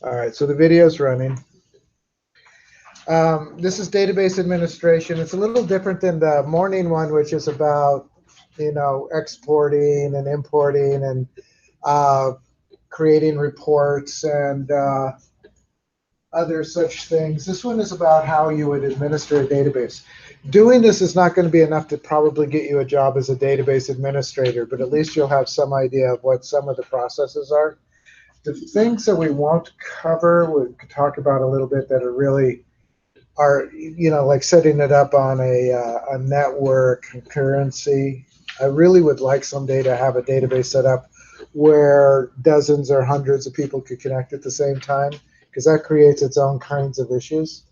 All right, so the video is running. This is database administration. It's a little different than the morning one, which is about, exporting and importing and creating reports and other such things. This one is about how you would administer a database. Doing this is not going to be enough to probably get you a job as a database administrator, but at least you'll have some idea of what some of the processes are. The things that we won't cover, we could talk about a little bit that are like setting it up on a network, concurrency. I really would like someday to have a database set up where dozens or hundreds of people could connect at the same time, because that creates its own kinds of issues.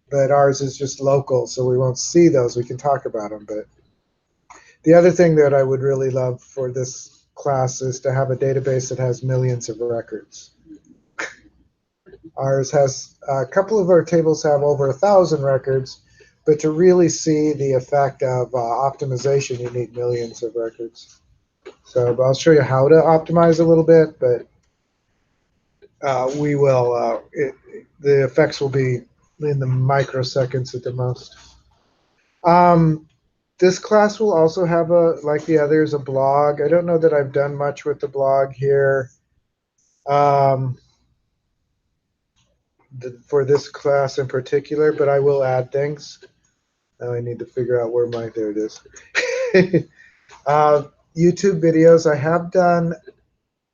But ours is just local, so we won't see those. We can talk about them. But the other thing that I would really love for this class is to have a database that has millions of records. Ours has a couple of our tables have over 1,000 records, but to really see the effect of optimization, you need millions of records. So I'll show you how to optimize a little bit, but we will. The effects will be in the microseconds at the most. This class will also have like the others, a blog. I don't know that I've done much with the blog here. For this class in particular, but I will add things. Now I need to figure out where there it is. YouTube videos, I have done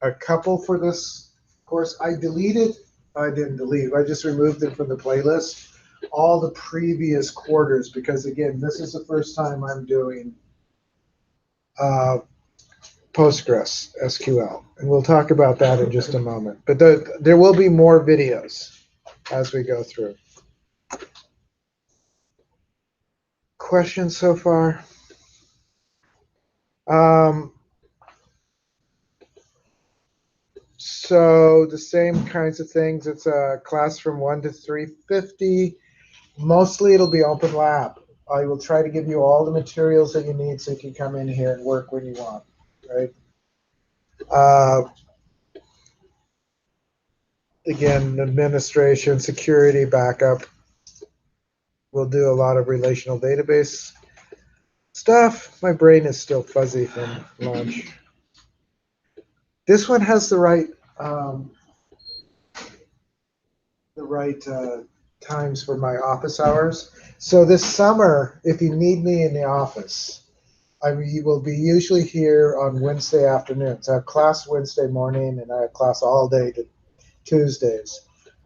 a couple for this course. I didn't delete, I just removed them from the playlist, all the previous quarters, because again, this is the first time I'm doing Postgres SQL, and we'll talk about that in just a moment. But there will be more videos as we go through. Questions so far? So the same kinds of things. It's a class from 1 to 350. Mostly it'll be open lab. I will try to give you all the materials that you need so you can come in here and work when you want, right? Again, administration, security, backup. We'll do a lot of relational database stuff. My brain is still fuzzy from lunch. This one has the right times for my office hours. So this summer, if you need me in the office, I will be usually here on Wednesday afternoons. I have class Wednesday morning, and I have class all day to Tuesdays.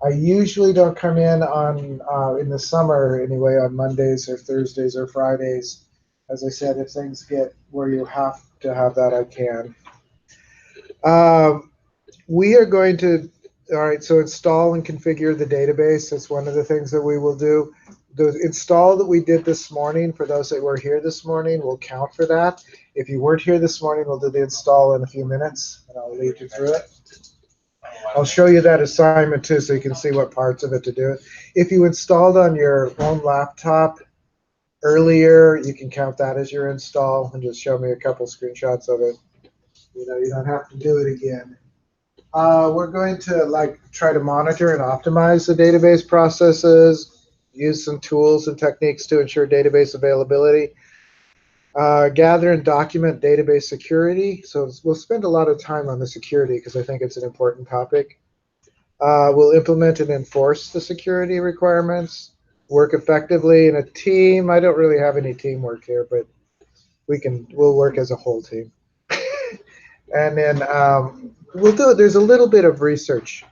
I usually don't come in in the summer anyway, on Mondays or Thursdays or Fridays. As I said, if things get where you have to have that, I can. We are going to, all right, so install and configure the database. That's one of the things that we will do. The install that we did this morning, for those that were here this morning, will count for that. If you weren't here this morning, we'll do the install in a few minutes, and I'll lead you through it. I'll show you that assignment too, so you can see what parts of it to do it. If you installed on your own laptop earlier, you can count that as your install and just show me a couple screenshots of it. You don't have to do it again. We're going to try to monitor and optimize the database processes, use some tools and techniques to ensure database availability. Gather and document database security. So we'll spend a lot of time on the security because I think it's an important topic. We'll implement and enforce the security requirements. Work effectively in a team. I don't really have any teamwork here, but we'll work as a whole team. And then there's a little bit of research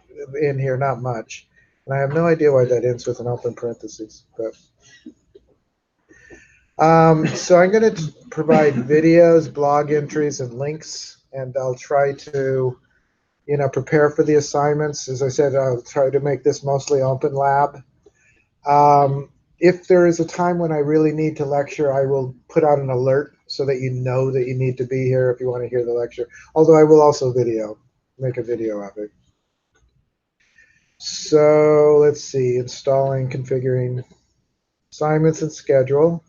in here, not much. And I have no idea why that ends with an open parentheses. But so I'm going to provide videos, blog entries, and links, and I'll try to, prepare for the assignments. As I said, I'll try to make this mostly open lab. If there is a time when I really need to lecture, I will put out an alert so that you know that you need to be here if you want to hear the lecture. Although I will also make a video of it. So let's see, installing, configuring assignments and schedule.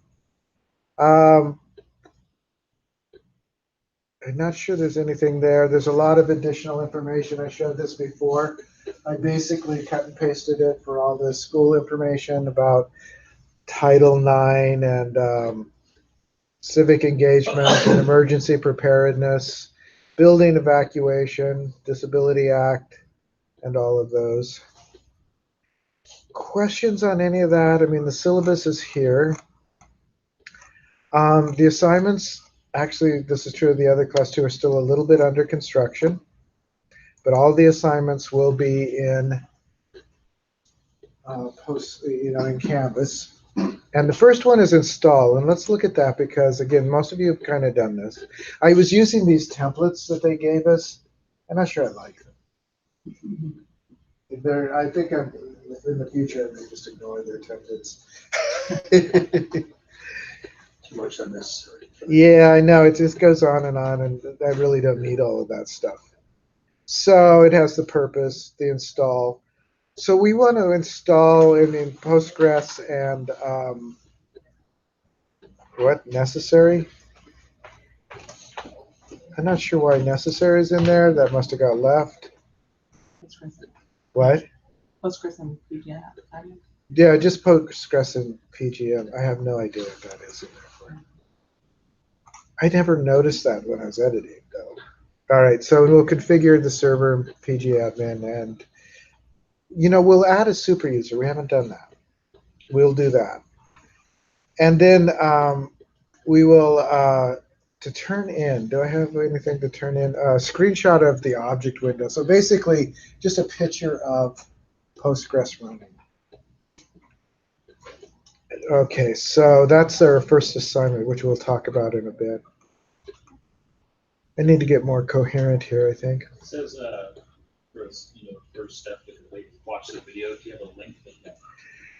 I'm not sure there's anything there. There's a lot of additional information. I showed this before. I basically cut and pasted it for all the school information about Title IX and civic engagement and emergency preparedness, building evacuation, Disability Act, and all of those. Questions on any of that? I mean, the syllabus is here. The assignments, actually, this is true of the other class too, are still a little bit under construction, but all the assignments will be in in Canvas. And the first one is install, and let's look at that because, again, most of you have kind of done this. I was using these templates that they gave us. I'm not sure I like them. I think in the future I may just ignore their templates. Too much unnecessary. Yeah, I know. It just goes on, and I really don't need all of that stuff. So it has the purpose, the install. So we want to install in Postgres and what necessary? I'm not sure why necessary is in there. That must have got left. Postgres. What? Postgres and PGM. Yeah, just Postgres and PGM. I have no idea what that is in there for. I never noticed that when I was editing, though. All right, so we'll configure the server pgadmin, and we'll add a super user. We haven't done that. We'll do that, and then we will to turn in. Do I have anything to turn in? A screenshot of the object window. So basically, just a picture of Postgres running. Okay, so that's our first assignment, which we'll talk about in a bit. I need to get more coherent here, I think. It says, first step is watch the video. Do you have a link?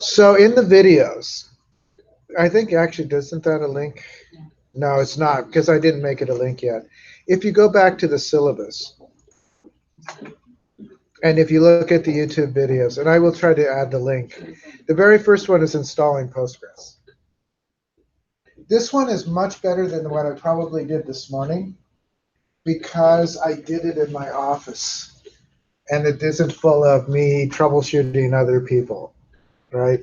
So in the videos, I think actually, isn't that a link? No, it's not, because I didn't make it a link yet. If you go back to the syllabus, and if you look at the YouTube videos, and I will try to add the link, the very first one is installing Postgres. This one is much better than what I probably did this morning because I did it in my office, and it isn't full of me troubleshooting other people, right?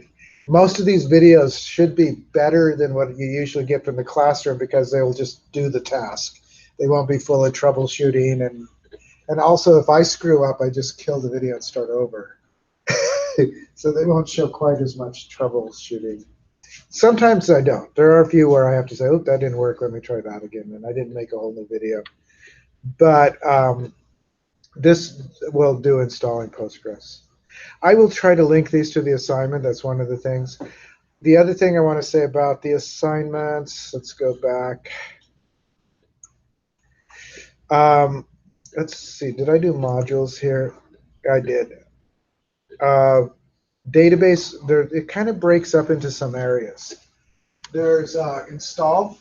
Most of these videos should be better than what you usually get from the classroom because they will just do the task. They won't be full of troubleshooting, and also if I screw up, I just kill the video and start over. So they won't show quite as much troubleshooting. Sometimes I don't. There are a few where I have to say, "Oop, that didn't work. Let me try that again." And I didn't make a whole new video. But this will do installing Postgres. I will try to link these to the assignment. That's one of the things. The other thing I want to say about the assignments, let's go back. Let's see, did I do modules here? I did. Database, it kind of breaks up into some areas. There's install.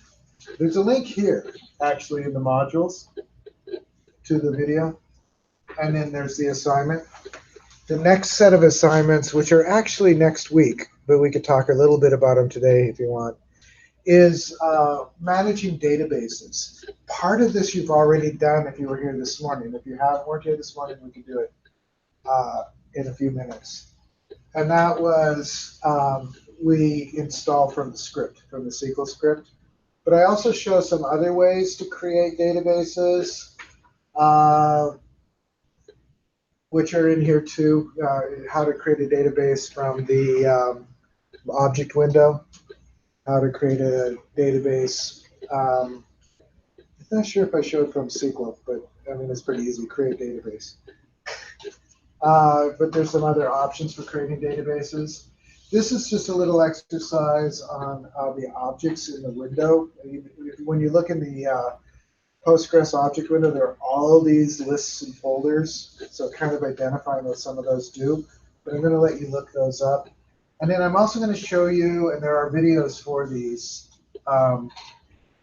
There's a link here, actually, in the modules to the video. And then there's the assignment. The next set of assignments, which are actually next week, but we could talk a little bit about them today if you want, is managing databases. Part of this you've already done if you were here this morning. If you weren't here this morning, we could do it in a few minutes. And that was we install from the script, from the SQL script. But I also show some other ways to create databases, which are in here too, how to create a database from the object window, how to create a database. I'm not sure if I showed from SQL, but I mean, it's pretty easy, create database. But there's some other options for creating databases. This is just a little exercise on the objects in the window. When you look in the Postgres object window, there are all these lists and folders, so kind of identifying what some of those do. But I'm going to let you look those up. And then I'm also going to show you, and there are videos for these,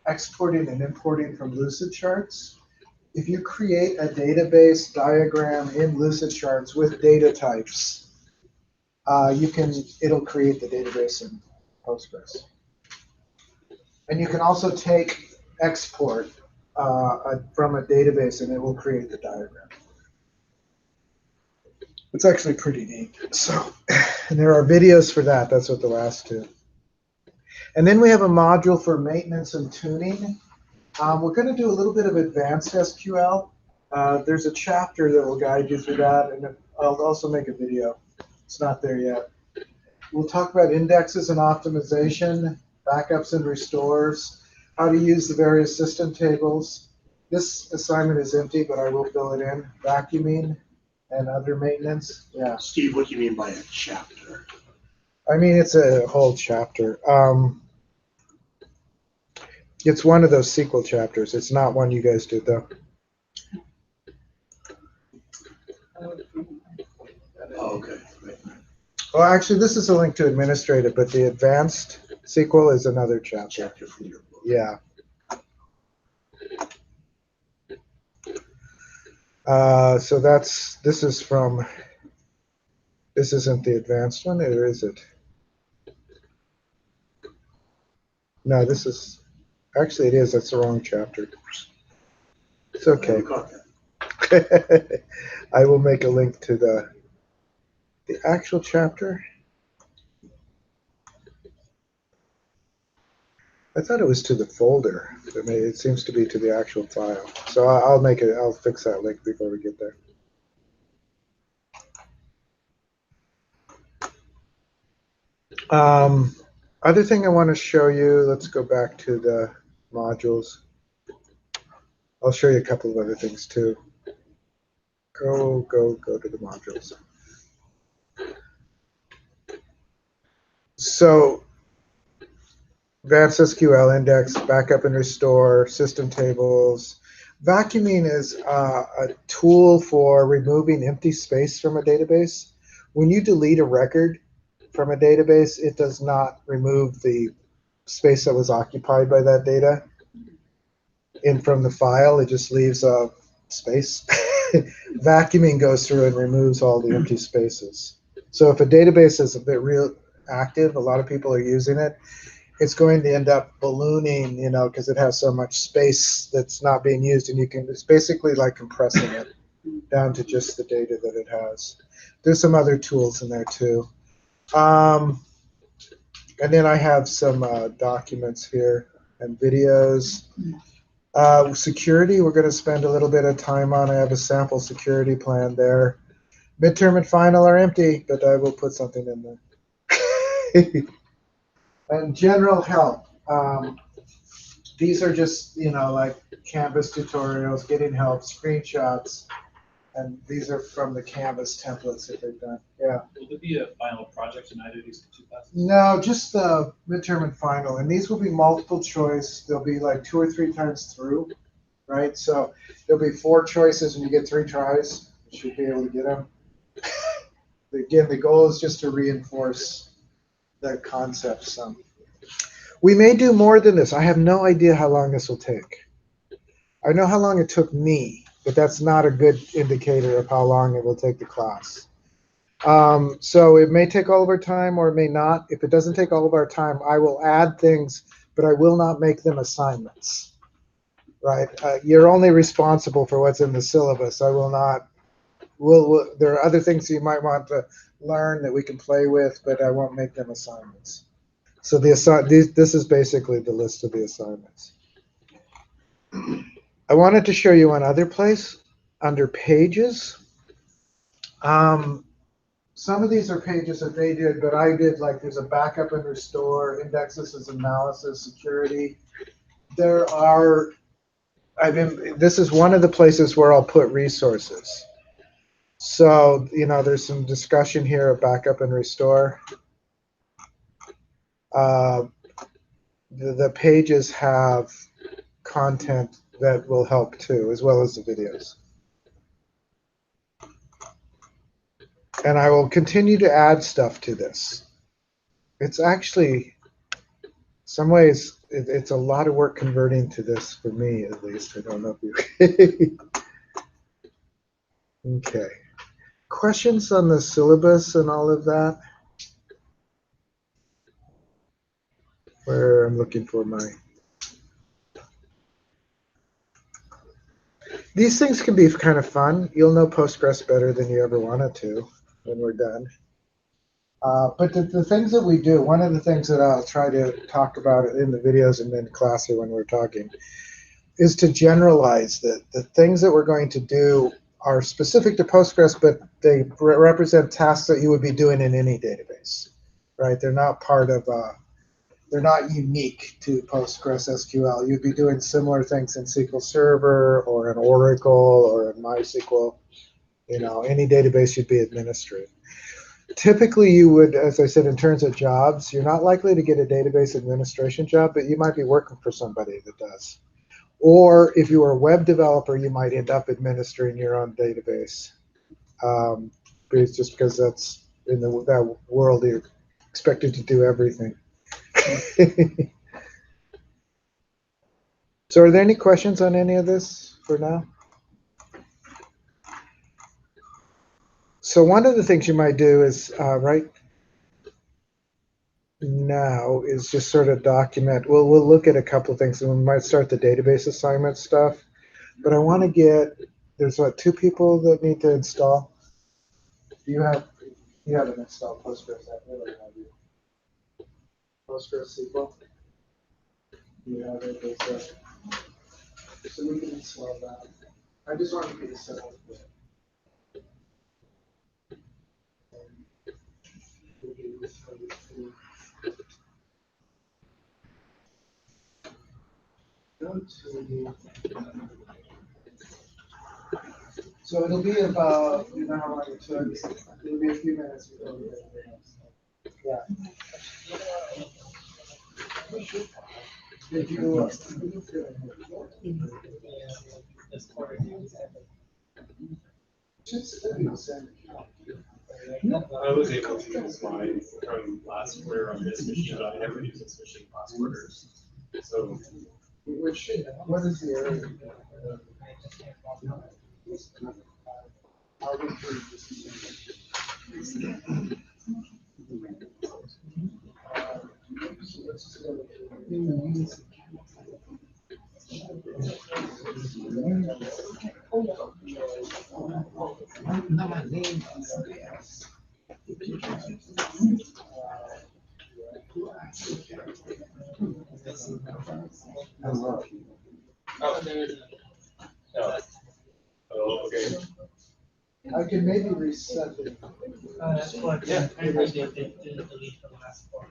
exporting and importing from Lucidcharts. If you create a database diagram in Lucidcharts with data types, it'll create the database in Postgres. And you can also export from a database, and it will create the diagram. It's actually pretty neat. So, and there are videos for that. That's what the last two. And then we have a module for maintenance and tuning. We're going to do a little bit of advanced SQL. There's a chapter that will guide you through that, and I'll also make a video. It's not there yet. We'll talk about indexes and optimization, backups and restores, how to use the various system tables. This assignment is empty, but I will fill it in. Vacuuming and other maintenance. Yeah. Steve, what do you mean by a chapter? I mean, it's a whole chapter. It's one of those SQL chapters. It's not one you guys did, though. Oh, okay. Right. Well, actually, this is a link to administrative, but the advanced SQL is another chapter. Chapter from your book. Yeah. So this is from, this isn't the advanced one, or is it? No, this is, actually it is, that's the wrong chapter. It's okay. I caught that. I will make a link to the actual chapter. I thought it was to the folder. It seems to be to the actual file. So I'll fix that link before we get there. Other thing I want to show you, let's go back to the modules. I'll show you a couple of other things too. Go to the modules. So advanced SQL index, backup and restore, system tables. Vacuuming is a tool for removing empty space from a database. When you delete a record from a database, it does not remove the space that was occupied by that data in from the file. It just leaves a space. Vacuuming goes through and removes all the empty spaces. So if a database is a bit real active, a lot of people are using it, it's going to end up ballooning, because it has so much space that's not being used, and it's basically like compressing it down to just the data that it has. There's some other tools in there too. And then I have some documents here and videos. Security, we're going to spend a little bit of time on. I have a sample security plan there. Midterm and final are empty, but I will put something in there. And general help. These are just, like Canvas tutorials, getting help, screenshots, and these are from the Canvas templates that they've done. Yeah. Will there be a final project in either of these two classes? No, just the midterm and final, and these will be multiple choice. They'll be like 2 or 3 times through, right? So there'll be 4 choices, and you get 3 tries. You should be able to get them. Again, the goal is just to reinforce the concept some. We may do more than this. I have no idea how long this will take. I know how long it took me, but that's not a good indicator of how long it will take the class. So it may take all of our time or it may not. If it doesn't take all of our time, I will add things, but I will not make them assignments, right? You're only responsible for what's in the syllabus. I will not. There are other things you might want to learn that we can play with, but I won't make them assignments. So this is basically the list of the assignments. I wanted to show you one other place under pages. Some of these are pages that they did, but I did, like, there's a backup and restore, indexes as analysis, security. This is one of the places where I'll put resources. So, there's some discussion here of backup and restore. The pages have content that will help too, as well as the videos. And I will continue to add stuff to this. It's actually, some ways, it's a lot of work converting to this, for me at least. I don't know if you... Okay. Questions on the syllabus and all of that? Where I'm looking for my... These things can be kind of fun. You'll know Postgres better than you ever wanted to. when we're done. But the things that we do, one of the things that I'll try to talk about in the videos and in class or when we're talking, is to generalize that the things that we're going to do are specific to Postgres, but they represent tasks that you would be doing in any database, right? They're not part of, they're not unique to Postgres SQL. You'd be doing similar things in SQL Server or in Oracle or in MySQL. You know, any database you'd be administering. Typically, you would, as I said, in terms of jobs, you're not likely to get a database administration job, but you might be working for somebody that does. Or if you were a web developer, you might end up administering your own database. Just because that's in that world, you're expected to do everything. So are there any questions on any of this for now? So one of the things you might do is, right now, is just sort of document. We'll look at a couple of things, and we might start the database assignment stuff. But I want to get, there's what, 2 people that need to install? You haven't installed Postgres, have you? Postgres SQL? You have it, so we can install that. I just wanted you to set up the so it'll be about, you know how long it took? It'll be a few minutes before we get there. Yeah. Did you, I was able to use mine from last quarter on this machine, but I never used this machine last quarter. So, what is the area? I'll read through this. oh, okay. I can maybe reset it. That's what, yeah, I did delete the last part.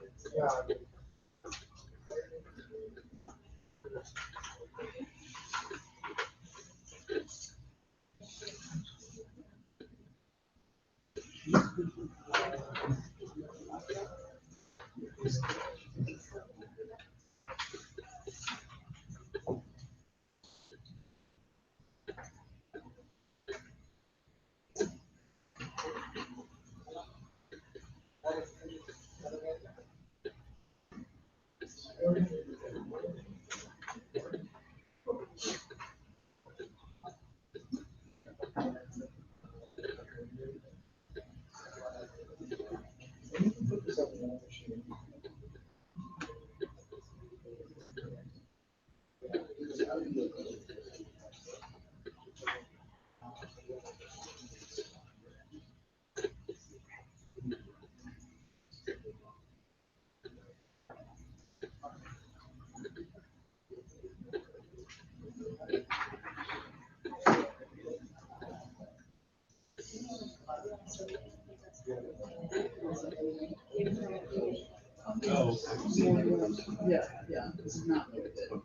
Yeah. Yeah, this is not very good.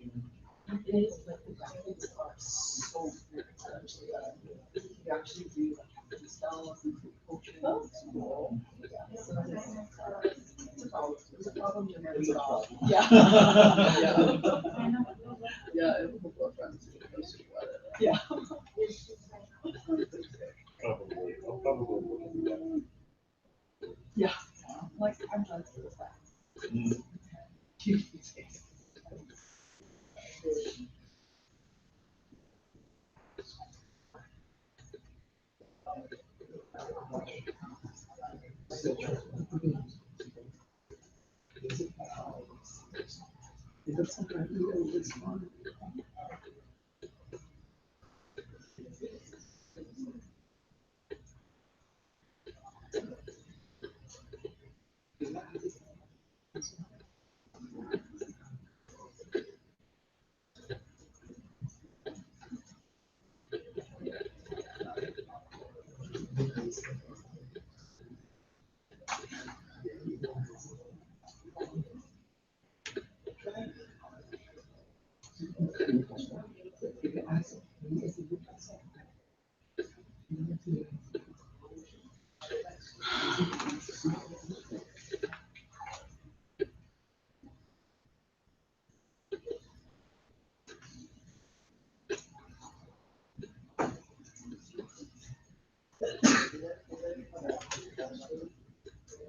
It is, but the graphics are so good. You actually do like have to install and coaching. It's a problem you never solve. Yeah. Yeah. Yeah, it will go from yeah. Probably. Yeah. Like I'm done for this class.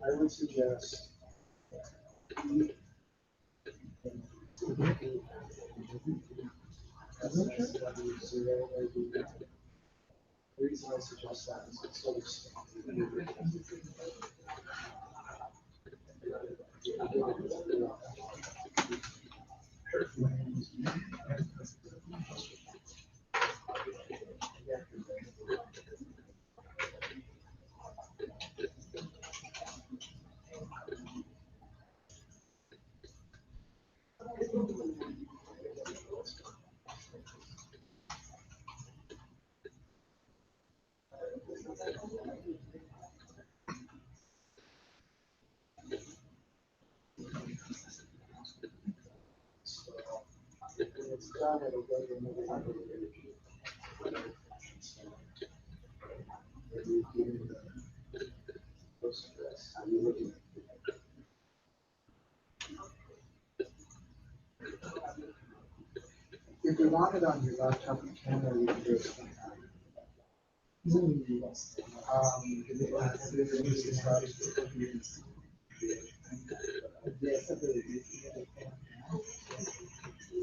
I would suggest the reason I suggest that is it's sort of when it's done, it'll go to another application. Maybe give it the Postgres. How you looking? If you want it on your laptop and camera, you can do it.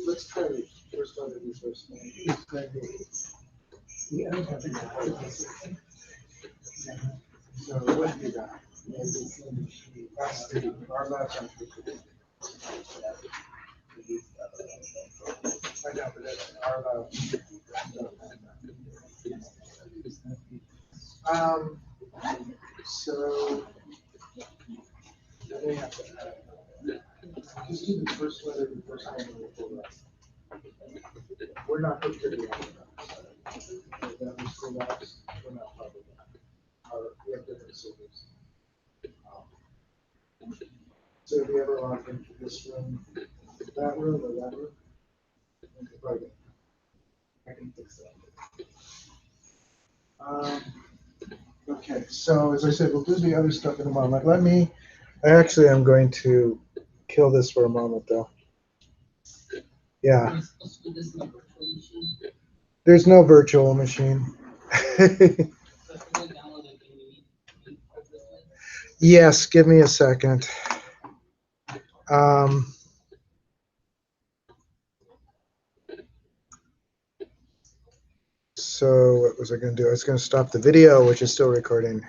Let's try it. First one to do first. So what do you got? That's the, our laptop. I know, but that's our so. They have to, just do the first letter, the first name, and the full rest. We're not going to do that. That was the last, we're not part of that. We have different servers. So if you ever log into this room, that room or that room, I can fix that. Okay, so as I said, we'll do the other stuff in a moment. I actually am going to kill this for a moment though. Yeah. There's no virtual machine. Yes, give me a second. So what was I going to do? I was going to stop the video, which is still recording.